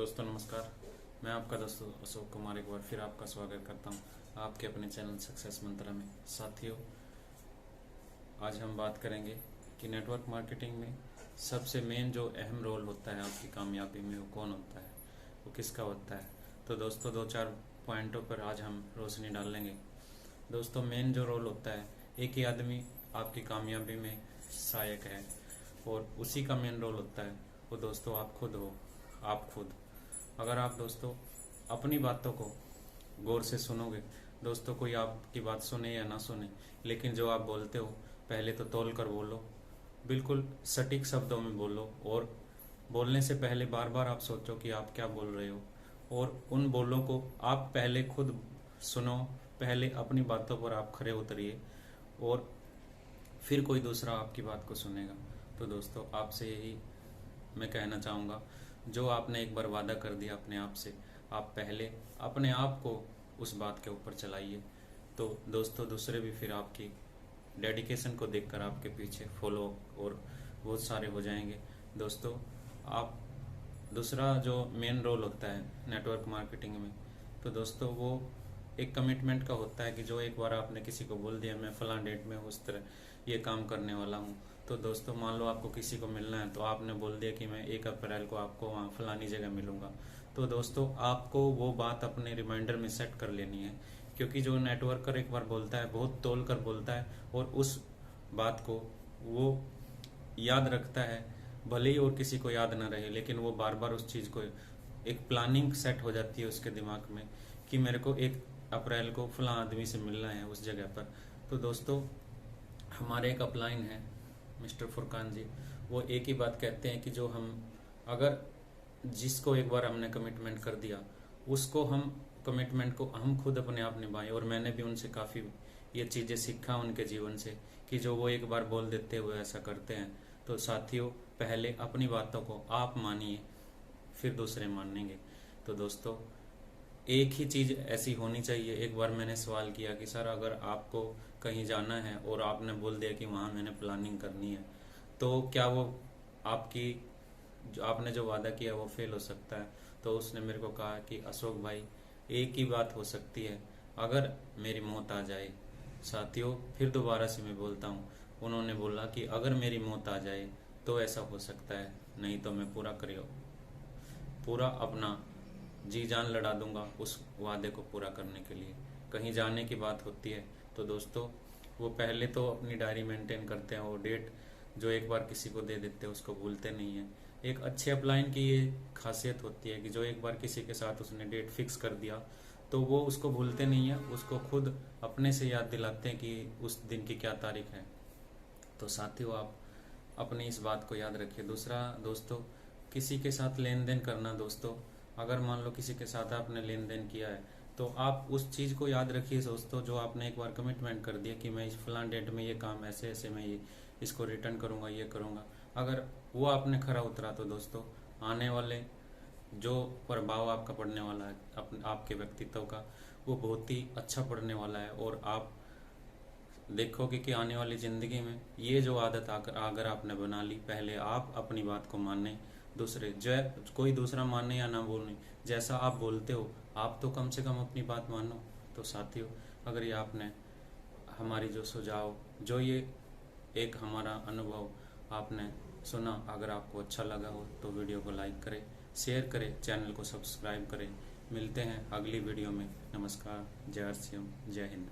दोस्तों नमस्कार। मैं आपका दोस्त अशोक कुमार एक बार फिर आपका स्वागत करता हूं आपके अपने चैनल सक्सेस मंत्रा में। साथियों, आज हम बात करेंगे कि नेटवर्क मार्केटिंग में सबसे मेन जो अहम रोल होता है आपकी कामयाबी में वो कौन होता है, वो किसका होता है। तो दोस्तों 2-4 पॉइंटों पर आज हम रोशनी डाल लेंगे। दोस्तों, मेन जो रोल होता है, एक ही आदमी आपकी कामयाबी में सहायक है और उसी का मेन रोल होता है वो दोस्तों आप खुद हो। आप खुद अगर आप दोस्तों अपनी बातों को गौर से सुनोगे, दोस्तों कोई आपकी बात सुने या ना सुने, लेकिन जो आप बोलते हो पहले तो तौल कर बोलो, बिल्कुल सटीक शब्दों में बोलो और बोलने से पहले बार बार आप सोचो कि आप क्या बोल रहे हो और उन बोलों को आप पहले खुद सुनो। पहले अपनी बातों पर आप खरे उतरिए और फिर कोई दूसरा आपकी बात को सुनेगा। तो दोस्तों आपसे यही मैं कहना चाहूँगा, जो आपने एक बार वादा कर दिया अपने आप से, आप पहले अपने आप को उस बात के ऊपर चलाइए। तो दोस्तों दूसरे भी फिर आपकी डेडिकेशन को देखकर आपके पीछे फॉलो और बहुत सारे हो जाएंगे। दोस्तों, आप दूसरा जो मेन रोल होता है नेटवर्क मार्केटिंग में, तो दोस्तों वो एक कमिटमेंट का होता है कि जो एक बार आपने किसी को बोल दिया मैं फलां डेट में उस तरह ये काम करने वाला हूँ। तो दोस्तों मान लो आपको किसी को मिलना है, तो आपने बोल दिया कि मैं 1 अप्रैल को आपको वहाँ फलानी जगह मिलूंगा। तो दोस्तों आपको वो बात अपने रिमाइंडर में सेट कर लेनी है, क्योंकि जो नेटवर्कर एक बार बोलता है बहुत तोल कर बोलता है और उस बात को वो याद रखता है। भले ही और किसी को याद ना रहे, लेकिन वो बार बार उस चीज़ को एक प्लानिंग सेट हो जाती है उसके दिमाग में कि मेरे को 1 अप्रैल को फलां आदमी से मिलना है उस जगह पर। तो दोस्तों हमारे एक अपलाइन है मिस्टर फुरकान जी, वो एक ही बात कहते हैं कि जो हम अगर जिसको एक बार हमने कमिटमेंट कर दिया, उसको हम कमिटमेंट को हम खुद अपने आप निभाएं। और मैंने भी उनसे काफ़ी ये चीज़ें सीखा उनके जीवन से कि जो वो एक बार बोल देते हुए ऐसा करते हैं। तो साथियों, पहले अपनी बातों को आप मानिए, फिर दूसरे मानेंगे। तो दोस्तों एक ही चीज़ ऐसी होनी चाहिए। एक बार मैंने सवाल किया कि सर अगर आपको कहीं जाना है और आपने बोल दिया कि वहाँ मैंने प्लानिंग करनी है, तो क्या वो आपकी जो आपने जो वादा किया वो फेल हो सकता है? तो उसने मेरे को कहा कि अशोक भाई, एक ही बात हो सकती है, अगर मेरी मौत आ जाए। साथियों फिर दोबारा से मैं बोलता हूँ, उन्होंने बोला कि अगर मेरी मौत आ जाए तो ऐसा हो सकता है, नहीं तो मैं पूरा अपना जी जान लड़ा दूंगा उस वादे को पूरा करने के लिए। कहीं जाने की बात होती है तो दोस्तों वो पहले तो अपनी डायरी मेंटेन करते हैं और डेट जो एक बार किसी को दे देते हैं उसको भूलते नहीं हैं। एक अच्छे अपलाइन की ये खासियत होती है कि जो एक बार किसी के साथ उसने डेट फिक्स कर दिया तो वो उसको भूलते नहीं है, उसको खुद अपने से याद दिलाते हैं कि उस दिन की क्या तारीख है। तो साथियों आप अपनी इस बात को याद रखिए। दूसरा दोस्तों, किसी के साथ लेन देन करना, दोस्तों अगर मान लो किसी के साथ आपने लेन देन किया है तो आप उस चीज़ को याद रखिए दोस्तों, जो आपने एक बार कमिटमेंट कर दिया कि मैं इस फलां डेट में ये काम ऐसे ऐसे मैं ये इसको रिटर्न करूँगा, ये करूँगा। अगर वो आपने खरा उतरा तो दोस्तों आने वाले जो प्रभाव आपका पड़ने वाला है आपके व्यक्तित्व का, वो बहुत ही अच्छा पड़ने वाला है। और आप देखोगे कि आने वाली ज़िंदगी में ये जो आदत अगर आपने बना ली, पहले आप अपनी बात को माने, दूसरे जो कोई दूसरा माने या ना बोले, जैसा आप बोलते हो आप तो कम से कम अपनी बात मानो। तो साथियों अगर ये आपने हमारी जो सुझाव, जो ये एक हमारा अनुभव आपने सुना, अगर आपको अच्छा लगा हो तो वीडियो को लाइक करें, शेयर करें, चैनल को सब्सक्राइब करें। मिलते हैं अगली वीडियो में। नमस्कार, जय श्री राम, जय हिंद।